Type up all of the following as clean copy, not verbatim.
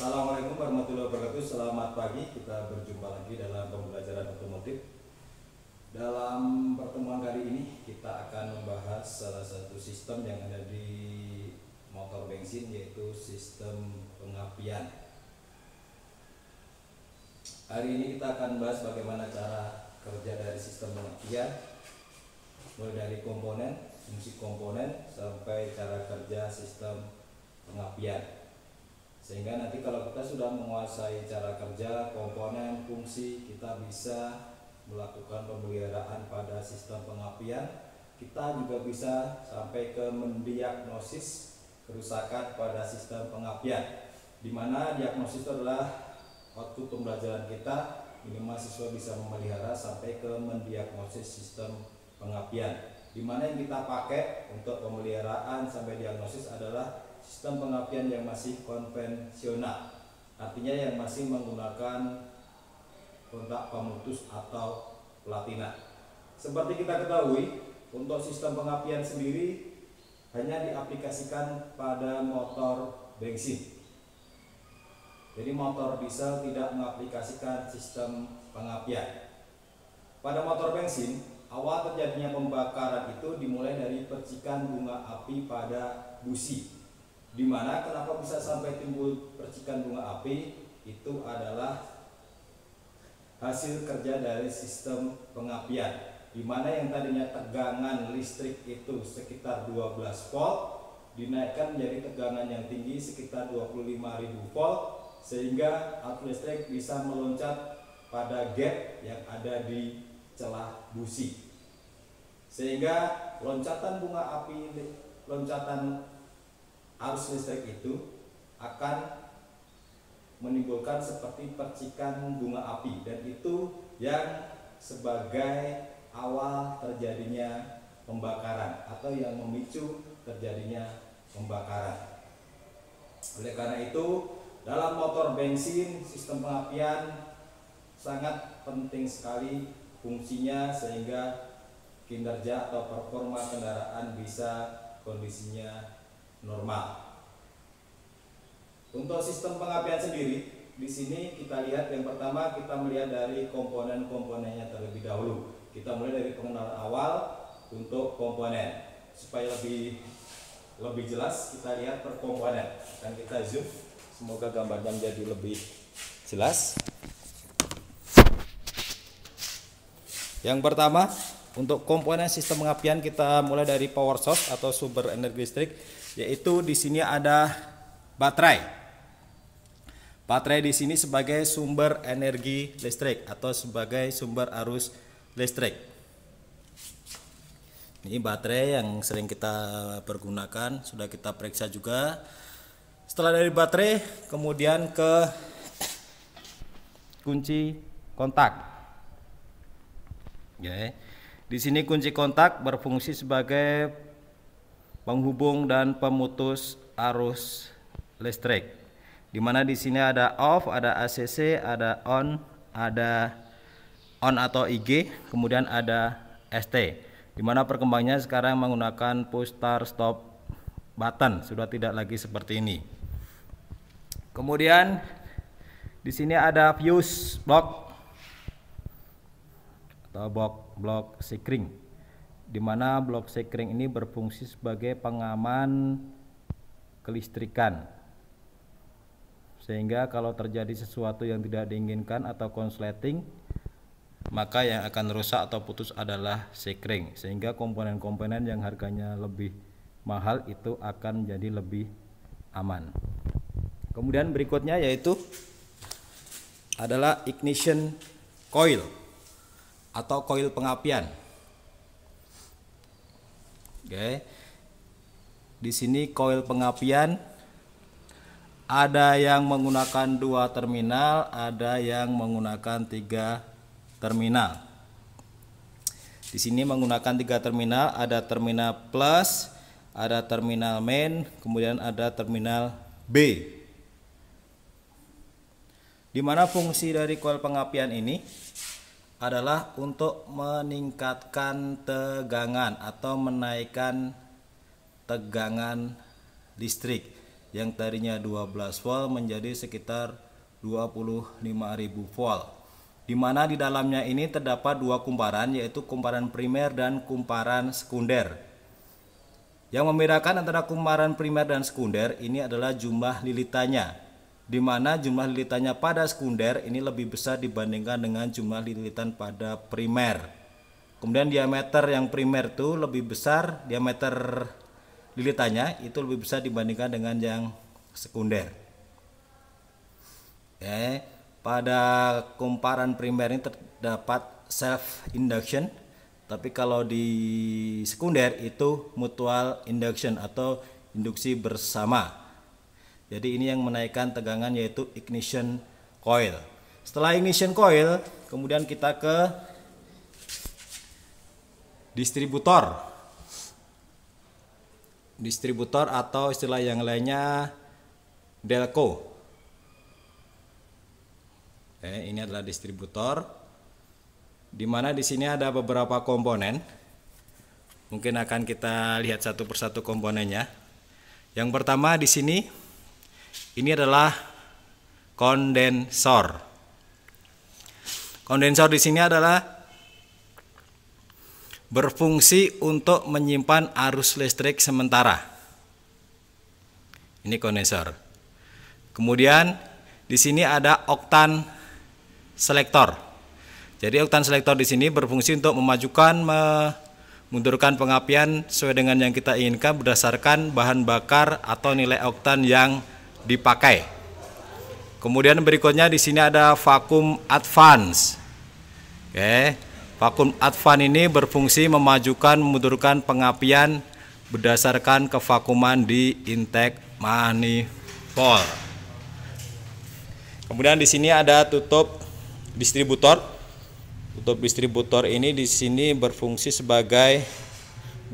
Assalamualaikum warahmatullahi wabarakatuh. Selamat pagi, kita berjumpa lagi dalam pembelajaran otomotif. Dalam pertemuan kali ini kita akan membahas salah satu sistem yang ada di motor bensin, yaitu sistem pengapian. Hari ini kita akan bahas bagaimana cara kerja dari sistem pengapian, mulai dari komponen, fungsi komponen, sampai cara kerja sistem pengapian. Sehingga nanti kalau kita sudah menguasai cara kerja, komponen, fungsi, kita bisa melakukan pemeliharaan pada sistem pengapian. Kita juga bisa sampai ke mendiagnosis kerusakan pada sistem pengapian, di mana diagnosis itu adalah waktu pembelajaran kita, ini mahasiswa bisa memelihara sampai ke mendiagnosis sistem pengapian, di mana yang kita pakai untuk pemeliharaan sampai diagnosis adalah sistem pengapian yang masih konvensional, artinya yang masih menggunakan kontak pemutus atau platina. Seperti kita ketahui, untuk sistem pengapian sendiri hanya diaplikasikan pada motor bensin. Jadi motor diesel tidak mengaplikasikan sistem pengapian. Pada motor bensin, awal terjadinya pembakaran itu dimulai dari percikan bunga api pada busi. Dimana kenapa bisa sampai timbul percikan bunga api, itu adalah hasil kerja dari sistem pengapian, dimana yang tadinya tegangan listrik itu sekitar 12 volt dinaikkan menjadi tegangan yang tinggi sekitar 25.000 volt, sehingga arus listrik bisa meloncat pada gap yang ada di celah busi, sehingga loncatan bunga api, loncatan arus listrik itu akan menimbulkan seperti percikan bunga api, dan itu yang sebagai awal terjadinya pembakaran atau yang memicu terjadinya pembakaran. Oleh karena itu, dalam motor bensin sistem pengapian sangat penting sekali fungsinya, sehingga kinerja atau performa kendaraan bisa kondisinya normal. Untuk sistem pengapian sendiri, di sini kita lihat yang pertama, kita melihat dari komponen-komponennya terlebih dahulu. Kita mulai dari pengenalan awal untuk komponen, supaya lebih jelas kita lihat per komponen. Dan kita zoom, semoga gambarnya menjadi lebih jelas. Yang pertama, untuk komponen sistem pengapian kita mulai dari power source atau sumber energi listrik, yaitu di sini ada baterai. Baterai di sini sebagai sumber energi listrik atau sebagai sumber arus listrik. Ini baterai yang sering kita pergunakan, sudah kita periksa juga. Setelah dari baterai, kemudian ke kunci kontak. Oke. Di sini kunci kontak berfungsi sebagai penghubung dan pemutus arus listrik, di mana di sini ada off, ada ACC, ada on atau IG, kemudian ada ST, di mana perkembangannya sekarang menggunakan push start stop button, sudah tidak lagi seperti ini. Kemudian di sini ada fuse block atau blok sekring, di mana blok sekring ini berfungsi sebagai pengaman kelistrikan, sehingga kalau terjadi sesuatu yang tidak diinginkan atau konsleting, maka yang akan rusak atau putus adalah sekring, sehingga komponen-komponen yang harganya lebih mahal itu akan jadi lebih aman. Kemudian berikutnya yaitu adalah ignition coil atau koil pengapian. Oke. Di sini koil pengapian ada yang menggunakan 2 terminal, ada yang menggunakan 3 terminal. Di sini menggunakan 3 terminal, ada terminal plus, ada terminal main, kemudian ada terminal B. Di mana fungsi dari koil pengapian ini adalah untuk meningkatkan tegangan atau menaikkan tegangan listrik, yang tadinya 12 volt menjadi sekitar 25.000 volt. Di mana di dalamnya ini terdapat dua kumparan, yaitu kumparan primer dan kumparan sekunder. Yang membedakan antara kumparan primer dan sekunder ini adalah jumlah lilitannya, di mana jumlah lilitannya pada sekunder ini lebih besar dibandingkan dengan jumlah lilitan pada primer. Kemudian diameter yang primer itu lebih besar, diameter lilitannya itu lebih besar dibandingkan dengan yang sekunder. Pada kumparan primer ini terdapat self induction, tapi kalau di sekunder itu mutual induction atau induksi bersama. Jadi ini yang menaikkan tegangan, yaitu ignition coil. Setelah ignition coil, kemudian kita ke distributor. Distributor atau istilah yang lainnya delco. Ini adalah distributor, di mana di sini ada beberapa komponen. Mungkin akan kita lihat satu persatu komponennya. Yang pertama di sini ini adalah kondensor. Kondensor di sini adalah berfungsi untuk menyimpan arus listrik sementara. Ini kondensor. Kemudian di sini ada oktan selektor. Jadi oktan selektor di sini berfungsi untuk memajukan, memundurkan pengapian sesuai dengan yang kita inginkan berdasarkan bahan bakar atau nilai oktan yang dipakai. Kemudian berikutnya di sini ada vakum advance. Vakum advance ini berfungsi memajukan, memundurkan pengapian berdasarkan kevakuman di intake manifold. Kemudian di sini ada tutup distributor. Tutup distributor ini di sini berfungsi sebagai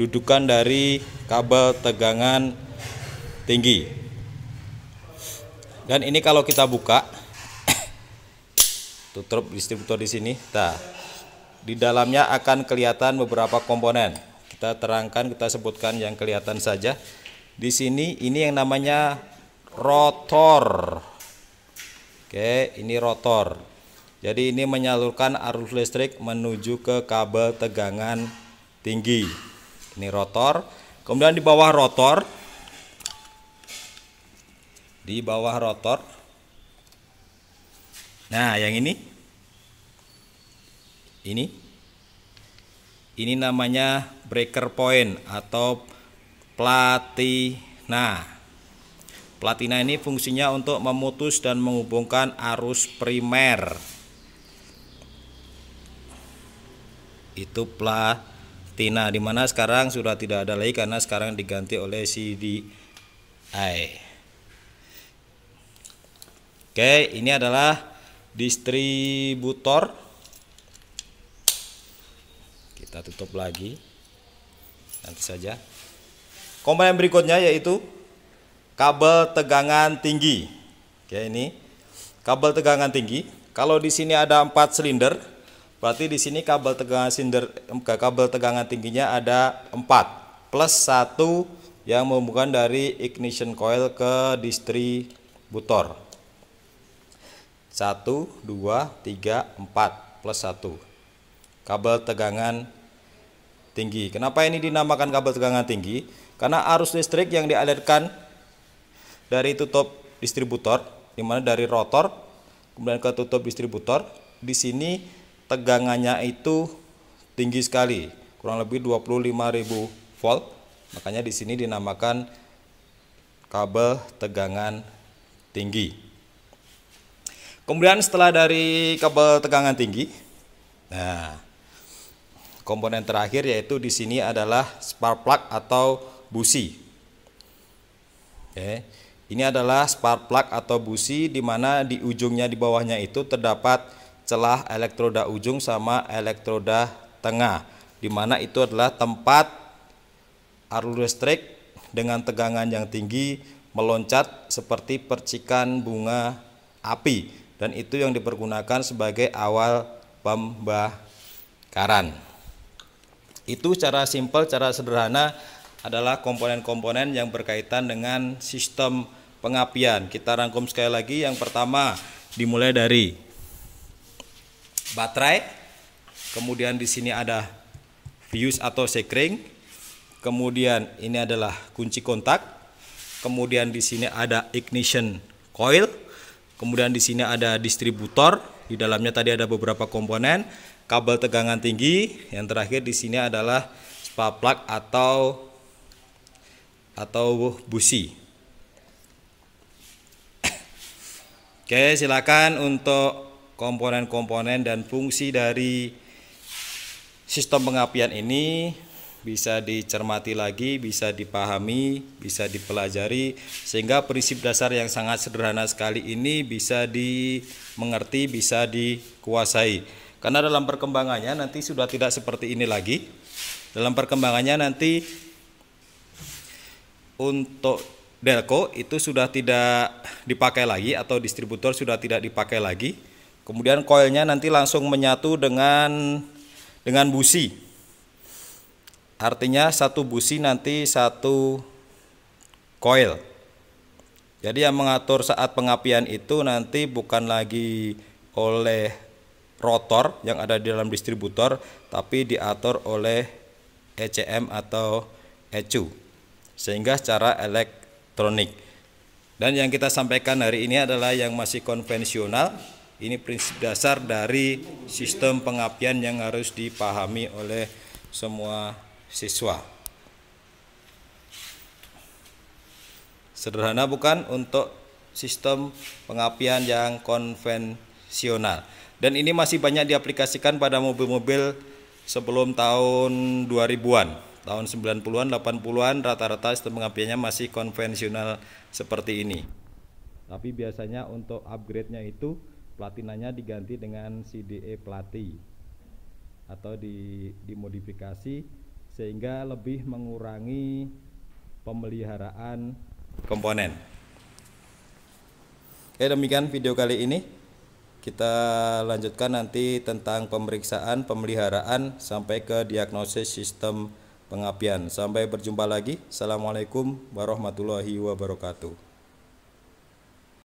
dudukan dari kabel tegangan tinggi. Dan ini kalau kita buka tutup distributor di sini, di dalamnya akan kelihatan beberapa komponen. Kita terangkan, kita sebutkan yang kelihatan saja. Di sini ini yang namanya rotor. Ini rotor. Jadi ini menyalurkan arus listrik menuju ke kabel tegangan tinggi. Ini rotor. Kemudian di bawah rotor, nah yang ini namanya breaker point atau platina. Platina ini fungsinya untuk memutus dan menghubungkan arus primer. Itu platina, dimana sekarang sudah tidak ada lagi karena sekarang diganti oleh CDI. Ini adalah distributor. Kita tutup lagi nanti saja. Komponen berikutnya yaitu kabel tegangan tinggi. Ini kabel tegangan tinggi. Kalau di sini ada 4 silinder, berarti di sini kabel tegangan tingginya ada 4 plus 1 yang menghubungkan dari ignition coil ke distributor. 1, 2, 3, 4 plus 1 kabel tegangan tinggi. Kenapa ini dinamakan kabel tegangan tinggi? Karena arus listrik yang dialirkan dari tutup distributor, dimana dari rotor kemudian ke tutup distributor, di sini tegangannya itu tinggi sekali, kurang lebih 25.000 volt. Makanya di sini dinamakan kabel tegangan tinggi. Kemudian setelah dari kabel tegangan tinggi, komponen terakhir yaitu di sini adalah spark plug atau busi. Ini adalah spark plug atau busi, di mana di ujungnya, di bawahnya itu terdapat celah elektroda ujung sama elektroda tengah, di mana itu adalah tempat arus listrik dengan tegangan yang tinggi meloncat seperti percikan bunga api, dan itu yang dipergunakan sebagai awal pembakaran. Itu secara simpel, secara sederhana adalah komponen-komponen yang berkaitan dengan sistem pengapian. Kita rangkum sekali lagi. Yang pertama dimulai dari baterai, kemudian di sini ada fuse atau sekring, kemudian ini adalah kunci kontak, kemudian di sini ada ignition coil, kemudian di sini ada distributor, di dalamnya tadi ada beberapa komponen, kabel tegangan tinggi, yang terakhir di sini adalah spark plug atau busi. Oke, silakan untuk komponen-komponen dan fungsi dari sistem pengapian ini bisa dicermati lagi, bisa dipahami, bisa dipelajari, sehingga prinsip dasar yang sangat sederhana sekali ini bisa dimengerti, bisa dikuasai. Karena dalam perkembangannya nanti sudah tidak seperti ini lagi. Dalam perkembangannya nanti untuk delco itu sudah tidak dipakai lagi, atau distributor sudah tidak dipakai lagi. Kemudian koilnya nanti langsung menyatu dengan busi. Artinya satu busi nanti satu koil. Jadi yang mengatur saat pengapian itu nanti bukan lagi oleh rotor yang ada di dalam distributor, tapi diatur oleh ECM atau ECU, sehingga secara elektronik. Dan yang kita sampaikan hari ini adalah yang masih konvensional. Ini prinsip dasar dari sistem pengapian yang harus dipahami oleh semua siswa. Sederhana bukan untuk sistem pengapian yang konvensional. Dan ini masih banyak diaplikasikan pada mobil-mobil sebelum tahun 2000-an. Tahun 90-an, 80-an rata-rata sistem pengapiannya masih konvensional seperti ini. Tapi biasanya untuk upgrade-nya itu platinanya diganti dengan CDE plati atau dimodifikasi sehingga lebih mengurangi pemeliharaan komponen. Oke, demikian video kali ini. Kita lanjutkan nanti tentang pemeriksaan, pemeliharaan sampai ke diagnosis sistem pengapian. Sampai berjumpa lagi. Assalamualaikum warahmatullahi wabarakatuh.